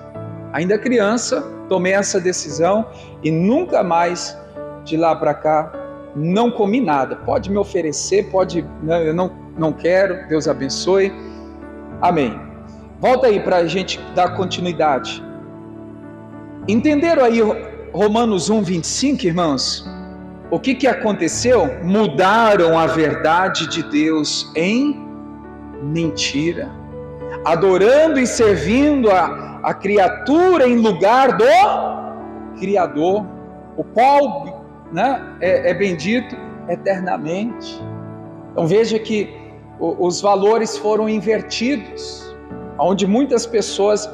tomei essa decisão e nunca mais, de lá para cá, não comi nada. Pode me oferecer, eu não quero, Deus abençoe. Amém. Volta aí para a gente dar continuidade. Entenderam aí Romanos 1:25, irmãos? O que aconteceu? Mudaram a verdade de Deus em mentira, adorando e servindo a criatura em lugar do Criador, o qual, né, é bendito eternamente. Então veja que os valores foram invertidos, onde muitas pessoas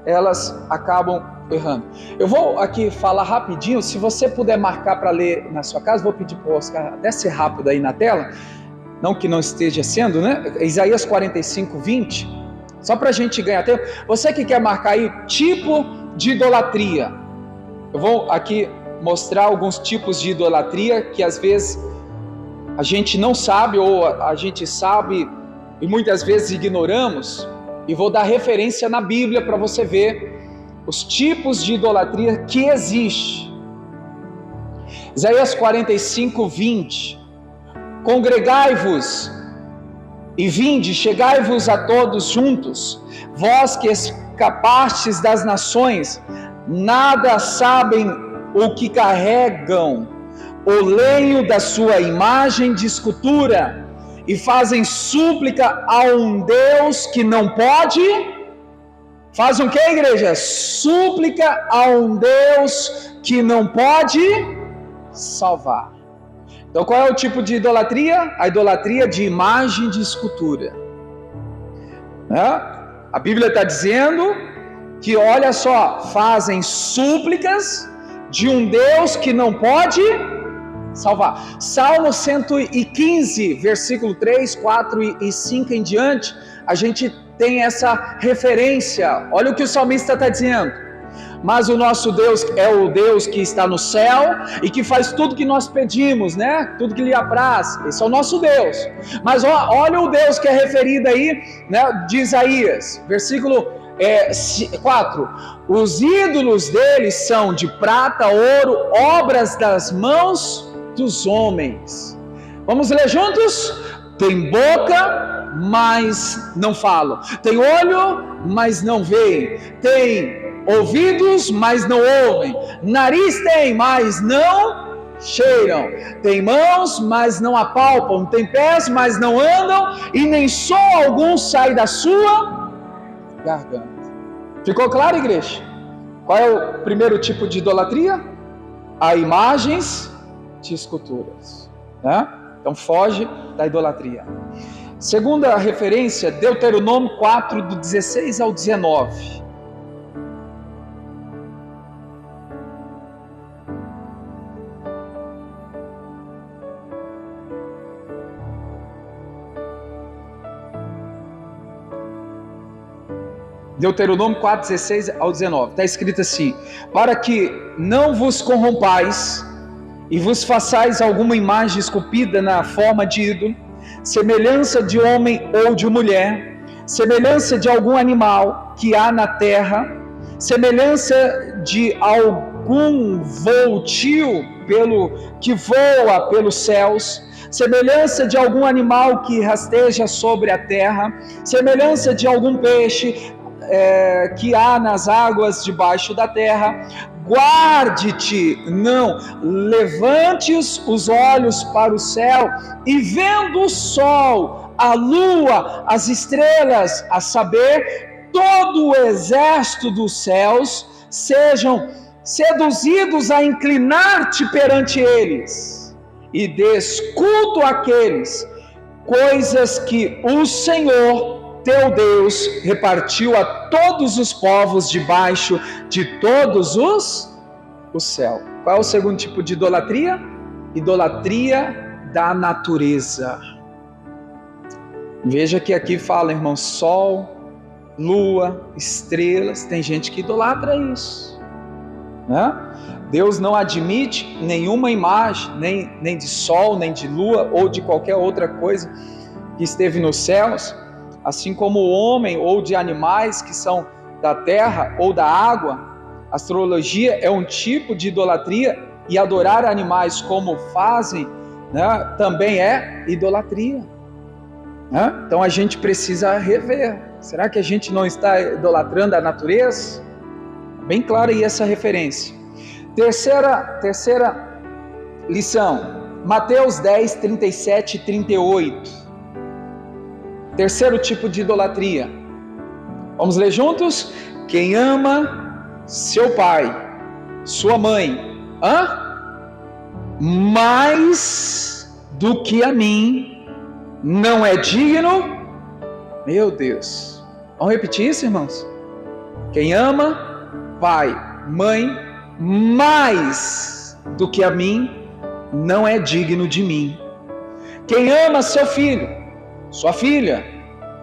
elas acabam errando. Eu vou aqui falar rapidinho, se você puder marcar para ler na sua casa, vou pedir para o Oscar até ser rápido aí na tela, não que não esteja sendo, né? Isaías 45:20, só para a gente ganhar tempo. Você que quer marcar aí, tipo de idolatria, eu vou aqui mostrar alguns tipos de idolatria que às vezes a gente não sabe, ou a gente sabe e muitas vezes ignoramos, e vou dar referência na Bíblia para você ver os tipos de idolatria que existe. Isaías 45:20, congregai-vos e vinde, chegai-vos a todos juntos, vós que escapastes das nações, nada sabem o que carregam, o lenho da sua imagem de escultura, e fazem súplica a um Deus que não pode. Fazem o que, igreja? Súplica a um Deus que não pode salvar. Então qual é o tipo de idolatria? A idolatria de imagem de escultura. A Bíblia está dizendo que, olha só, fazem súplicas de um Deus que não pode salvar. Salmo 115, versículo 3, 4 e 5 em diante, a gente tem essa referência. Olha o que o salmista está dizendo: mas o nosso Deus é o Deus que está no céu e que faz tudo que nós pedimos, né? Tudo que lhe apraz. Esse é o nosso Deus. Mas olha o Deus que é referido aí, né, de Isaías, versículo 4. Os ídolos deles são de prata, ouro, obras das mãos dos homens. Vamos ler juntos? Tem boca, mas não falam. Tem olho, mas não veem. Tem ouvidos, mas não ouvem. Nariz tem, mas não cheiram. Tem mãos, mas não apalpam. Tem pés, mas não andam. E nem som algum sai da sua garganta. Ficou claro, igreja? Qual é o primeiro tipo de idolatria? A imagens de esculturas, né? Então foge da idolatria. Segunda referência, Deuteronômio 4, do 16 ao 19. Deuteronômio 4, 16 ao 19. Está escrito assim: para que não vos corrompais e vos façais alguma imagem esculpida na forma de ídolo, semelhança de homem ou de mulher, semelhança de algum animal que há na terra, semelhança de algum voltio que voa pelos céus, semelhança de algum animal que rasteja sobre a terra, semelhança de algum peixe que há nas águas debaixo da terra. Guarde-te, não levantes os olhos para o céu e vendo o sol, a lua, as estrelas, a saber, todo o exército dos céus, sejam seduzidos a inclinar-te perante eles, e des culto àqueles coisas que o Senhor teu Deus repartiu a todos os povos debaixo de todos o céu. Qual é o segundo tipo de idolatria? Idolatria da natureza. Veja que aqui fala, irmão, sol, lua, estrelas. Tem gente que idolatra isso, né? Deus não admite nenhuma imagem, nem de sol, nem de lua ou de qualquer outra coisa que esteve nos céus, assim como o homem ou de animais que são da terra ou da água. Astrologia é um tipo de idolatria, e adorar animais como fazem, né, também é idolatria, né? Então a gente precisa rever. Será que a gente não está idolatrando a natureza? Bem clara aí essa referência. Terceira lição, Mateus 10, 37 e 38. Terceiro tipo de idolatria. Vamos ler juntos? Quem ama seu pai, sua mãe, mais do que a mim, não é digno. Meu Deus. Vamos repetir isso, irmãos? Quem ama pai, mãe, mais do que a mim, não é digno de mim. Quem ama seu filho, sua filha,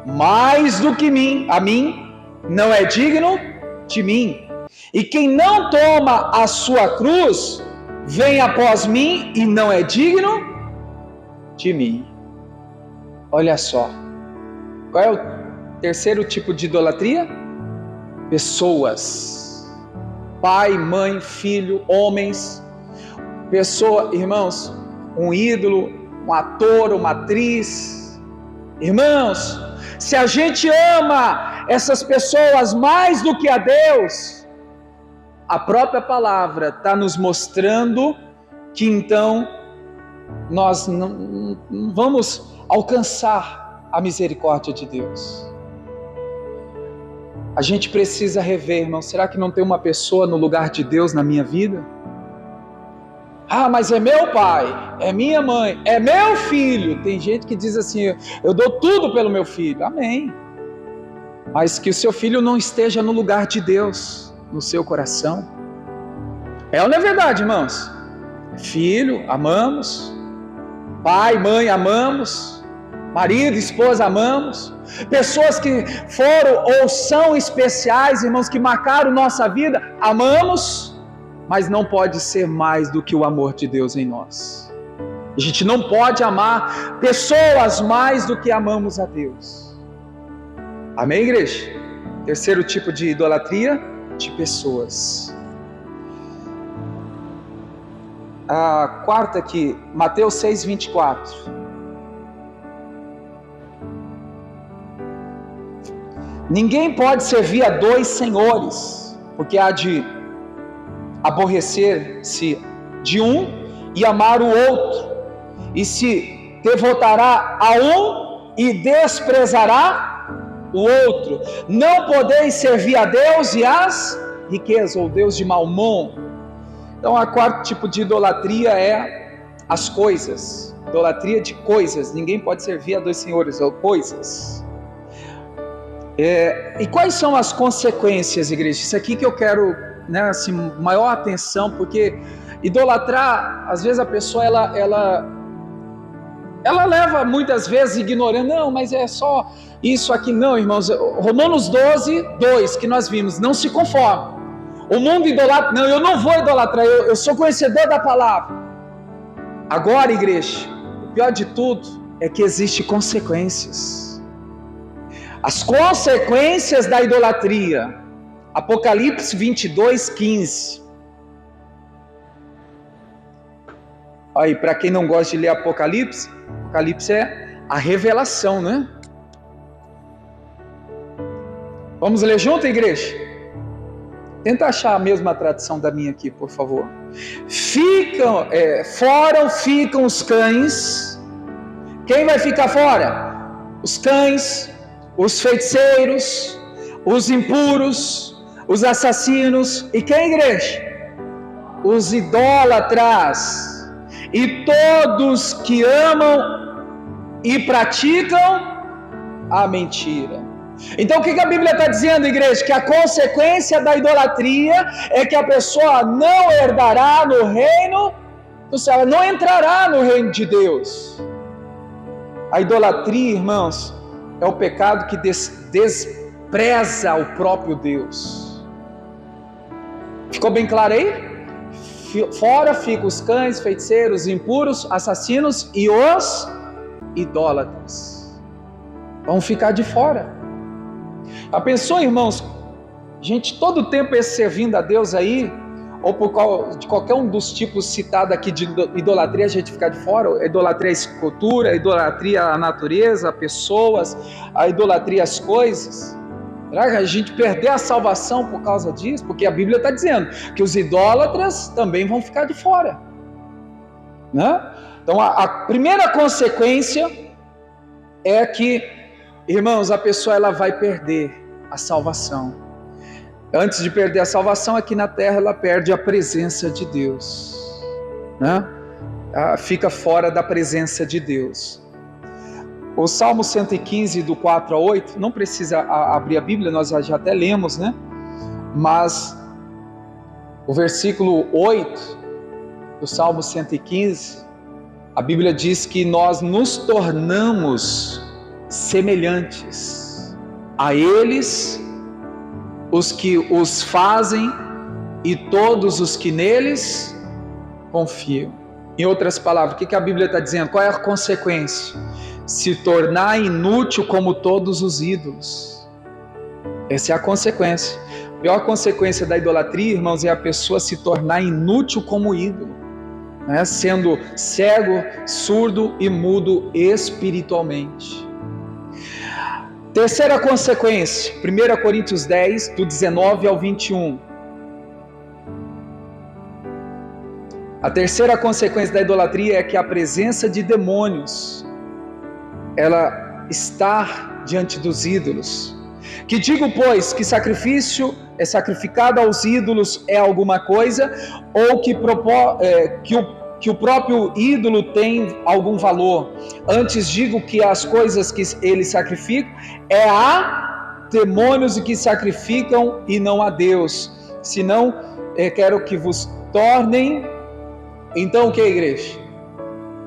mais do que a mim, não é digno de mim. E quem não toma a sua cruz, vem após mim e não é digno de mim. Olha só. Qual é o terceiro tipo de idolatria? Pessoas. Pai, mãe, filho, homens. Pessoa, irmãos, um ídolo, um ator, uma atriz. Irmãos, se a gente ama essas pessoas mais do que a Deus, a própria palavra está nos mostrando que então nós não vamos alcançar a misericórdia de Deus. A gente precisa rever, irmão. Será que não tem uma pessoa no lugar de Deus na minha vida? Ah, mas é meu pai, é minha mãe, é meu filho. Tem gente que diz assim: eu dou tudo pelo meu filho. Amém. Mas que o seu filho não esteja no lugar de Deus, no seu coração. É ou não é verdade, irmãos? Filho, amamos. Pai, mãe, amamos. Marido, esposa, amamos. Pessoas que foram ou são especiais, irmãos, que marcaram nossa vida, amamos, mas não pode ser mais do que o amor de Deus em nós. A gente não pode amar pessoas mais do que amamos a Deus. Amém, igreja? Terceiro tipo de idolatria, de pessoas. A quarta aqui, Mateus 6:24. Ninguém pode servir a dois senhores, porque há de aborrecer-se de um e amar o outro, e se devotará a um e desprezará o outro. Não podeis servir a Deus e às riquezas, ou Deus de Mamon. Então, a quarto tipo de idolatria é as coisas, idolatria de coisas. Ninguém pode servir a dois senhores, ou coisas. E quais são as consequências, igreja? Isso aqui que eu quero, assim, maior atenção, porque idolatrar, às vezes a pessoa ela leva muitas vezes ignorando, não, mas é só isso aqui, não, irmãos. Romanos 12:2 que nós vimos, não se conforma. O mundo idolatra, não, eu não vou idolatrar, eu sou conhecedor da palavra. Agora, igreja, o pior de tudo é que existem consequências. As consequências da idolatria. Apocalipse 22:15. Aí, para quem não gosta de ler Apocalipse, Apocalipse é a revelação, né? Vamos ler junto, igreja? Tenta achar a mesma tradução da minha aqui, por favor. Fora ficam os cães. Quem vai ficar fora? Os cães, os feiticeiros, os impuros, os assassinos. E quem, igreja? Os idólatras. E todos que amam e praticam a mentira. Então o que a Bíblia está dizendo, igreja? Que a consequência da idolatria é que a pessoa não herdará no reino do céu, não entrará no reino de Deus. A idolatria, irmãos, é o pecado que despreza o próprio Deus. Ficou bem claro aí? Fora ficam os cães, feiticeiros, impuros, assassinos e os idólatras. Vão ficar de fora. A pessoa, irmãos, gente, todo o tempo esse servindo a Deus aí, ou de qualquer um dos tipos citados aqui de idolatria, a gente ficar de fora. A idolatria à escultura, a idolatria à natureza, a pessoas, a idolatria às coisas. Será que a gente perder a salvação por causa disso? Porque a Bíblia está dizendo que os idólatras também vão ficar de fora, né? Então a primeira consequência é que, irmãos, a pessoa ela vai perder a salvação. Antes de perder a salvação, aqui na terra ela perde a presença de Deus, né? Fica fora da presença de Deus. O Salmo 115, do 4 a 8, não precisa abrir a Bíblia, nós já até lemos, né? Mas o versículo 8 do Salmo 115, a Bíblia diz que nós nos tornamos semelhantes a eles, os que os fazem e todos os que neles confiam. Em outras palavras, o que a Bíblia está dizendo? Qual é a consequência? Se tornar inútil como todos os ídolos. Essa é a consequência. A pior consequência da idolatria, irmãos, é a pessoa se tornar inútil como ídolo, né? Sendo cego, surdo e mudo espiritualmente. Terceira consequência, 1 Coríntios 10, do 19 ao 21. A terceira consequência da idolatria é que a presença de demônios, ela está diante dos ídolos. Que digo, pois, que sacrifício é sacrificado aos ídolos é alguma coisa, ou que o próprio ídolo tem algum valor? Antes digo que as coisas que eles sacrificam é a demônios que sacrificam e não a Deus. Senão, quero que vos tornem, então o que, igreja?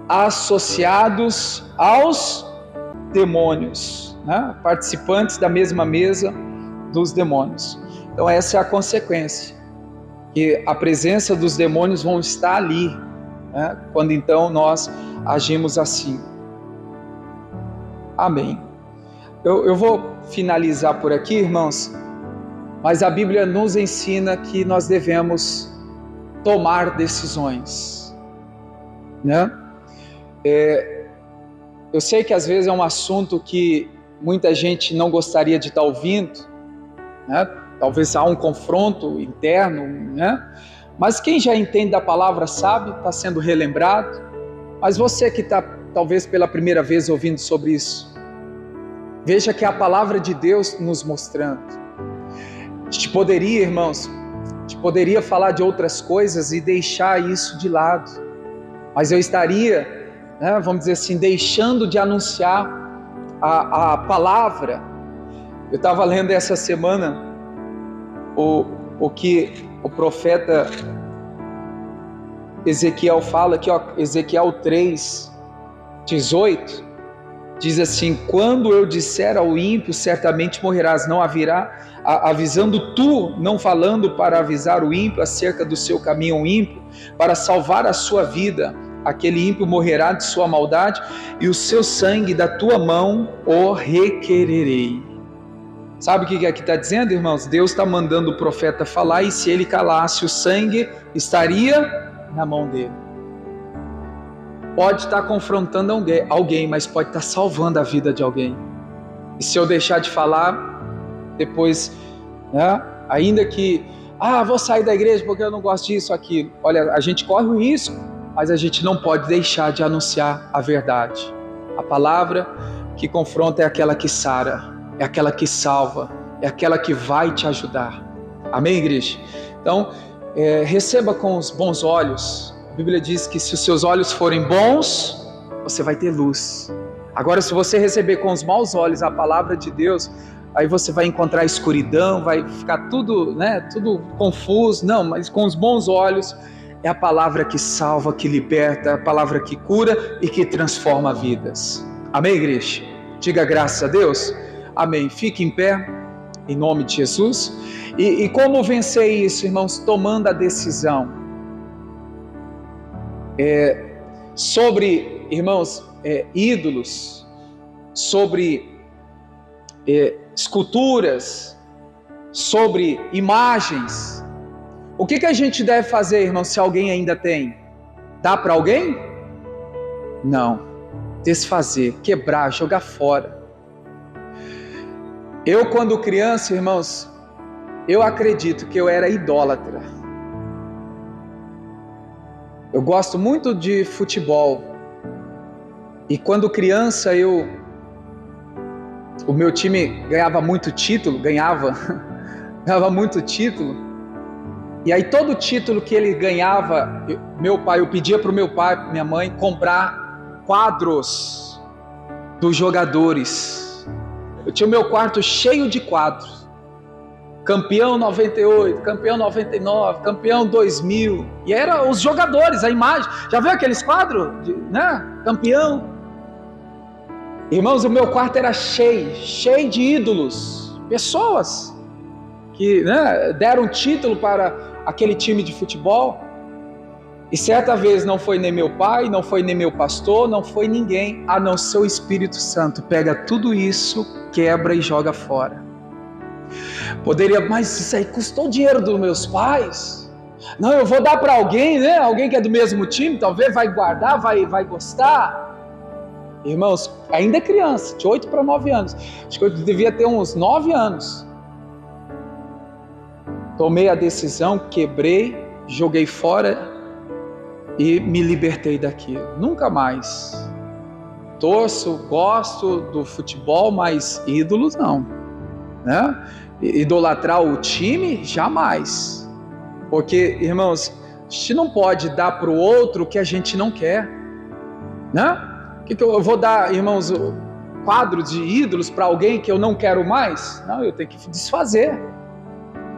Associados aos demônios, né? Participantes da mesma mesa dos demônios. Então essa é a consequência, que a presença dos demônios vão estar ali, né? Quando então nós agimos assim. Amém. Eu vou finalizar por aqui, irmãos, mas a Bíblia nos ensina que nós devemos tomar decisões, né? Eu sei que às vezes é um assunto que muita gente não gostaria de estar ouvindo, né? Talvez há um confronto interno, né? Mas quem já entende da palavra sabe, está sendo relembrado. Mas você que está talvez pela primeira vez ouvindo sobre isso, veja que é a palavra de Deus nos mostrando. A gente poderia, irmãos, poderia falar de outras coisas e deixar isso de lado, mas eu estaria, né, vamos dizer assim, deixando de anunciar a palavra. Eu estava lendo essa semana o que o profeta Ezequiel fala aqui, ó, Ezequiel 3:18, diz assim: quando eu disser ao ímpio, certamente morrerás, não haverá, avisando tu, não falando para avisar o ímpio acerca do seu caminho ímpio, para salvar a sua vida, aquele ímpio morrerá de sua maldade, e o seu sangue da tua mão o requererei. Sabe o que aqui está dizendo, irmãos? Deus está mandando o profeta falar, e se ele calasse, o sangue estaria na mão dele. Pode estar confrontando alguém, mas pode estar salvando a vida de alguém. E se eu deixar de falar, depois, né, ainda que, vou sair da igreja porque eu não gosto disso, aquilo. Olha, a gente corre o risco, mas a gente não pode deixar de anunciar a verdade. A palavra que confronta é aquela que sara, é aquela que salva, é aquela que vai te ajudar. Amém, igreja? Então, receba com os bons olhos. A Bíblia diz que se os seus olhos forem bons, você vai ter luz. Agora, se você receber com os maus olhos a palavra de Deus, aí você vai encontrar escuridão, vai ficar tudo, né, tudo confuso. Não, mas com os bons olhos, é a palavra que salva, que liberta, a palavra que cura e que transforma vidas. Amém, igreja? Diga graças a Deus. Amém. Fique em pé, em nome de Jesus. E como vencer isso, irmãos? Tomando a decisão. Sobre, irmãos, ídolos, sobre esculturas, sobre imagens. O que a gente deve fazer, irmãos, se alguém ainda tem? Dá para alguém? Não. Desfazer, quebrar, jogar fora. Eu, quando criança, irmãos, eu acredito que eu era idólatra. Eu gosto muito de futebol. E quando criança, o meu time ganhava muito título, ganhava muito título. E aí todo título que ele ganhava, eu pedia para o meu pai, minha mãe, comprar quadros dos jogadores. Eu tinha o meu quarto cheio de quadros. Campeão 98, campeão 99, campeão 2000. E eram os jogadores, a imagem. Já viu aqueles quadros? Né? Campeão. Irmãos, o meu quarto era cheio de ídolos. Pessoas que, né, deram título para aquele time de futebol. E certa vez não foi nem meu pai, não foi nem meu pastor, não foi ninguém, a não ser o Espírito Santo. Pega tudo isso, quebra e joga fora. Poderia, mas isso aí custou dinheiro dos meus pais. Não, eu vou dar para alguém, né? Alguém que é do mesmo time, talvez vai guardar, vai gostar. Irmãos, ainda criança, de 8 para 9 anos. Acho que eu devia ter uns 9 anos. Tomei a decisão, quebrei, joguei fora e me libertei daquilo. Nunca mais. Torço, gosto do futebol, mas ídolos não, né? Idolatrar o time, jamais. Porque, irmãos, a gente não pode dar para o outro o que a gente não quer, né? O que eu vou dar, irmãos, quadros de ídolos para alguém que eu não quero mais? Não, eu tenho que desfazer.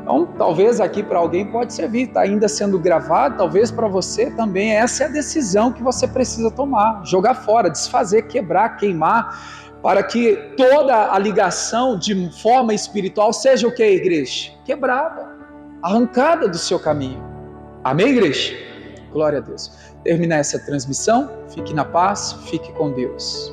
Então, talvez aqui para alguém pode servir, está ainda sendo gravado, talvez para você também. Essa é a decisão que você precisa tomar, jogar fora, desfazer, quebrar, queimar, para que toda a ligação de forma espiritual seja o que, igreja? Quebrada, arrancada do seu caminho. Amém, igreja? Glória a Deus. Terminar essa transmissão, fique na paz, fique com Deus.